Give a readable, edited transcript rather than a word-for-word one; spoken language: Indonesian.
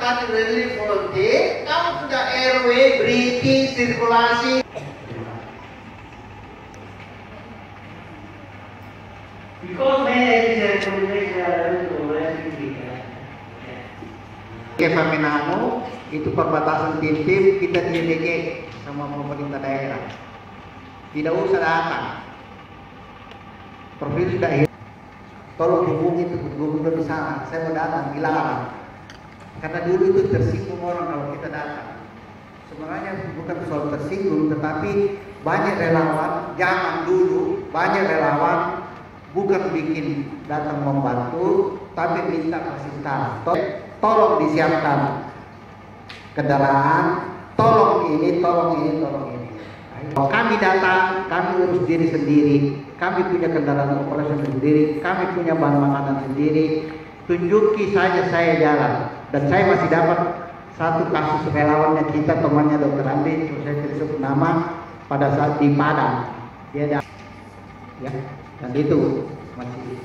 tadi relief volunteer, kamu sudah RW, breathing, sirkulasi. Because many recommendations Keva Menamo itu perbatasan tim-tim kita di DG sama pemerintah daerah. Tidak usah datang. Provinsi sudah tolong hubungi gubernur di sana. Saya mau datang, dilarang. Karena dulu itu tersinggung orang kalau kita datang. Sebenarnya bukan soal tersinggung, tetapi banyak relawan zaman dulu, banyak relawan bukan bikin datang membantu, tapi minta fasilitas. Tolong disiapkan kendaraan, tolong ini, tolong ini, tolong ini. Kami datang, kami urus diri sendiri, kami punya kendaraan operasional sendiri, kami punya bahan makanan sendiri. Tunjuki saja saya jalan, dan saya masih dapat satu kasus relawannya kita, temannya Dr. Andi, saya sebut nama pada saat di Padang, dia datang, ya, dan itu masih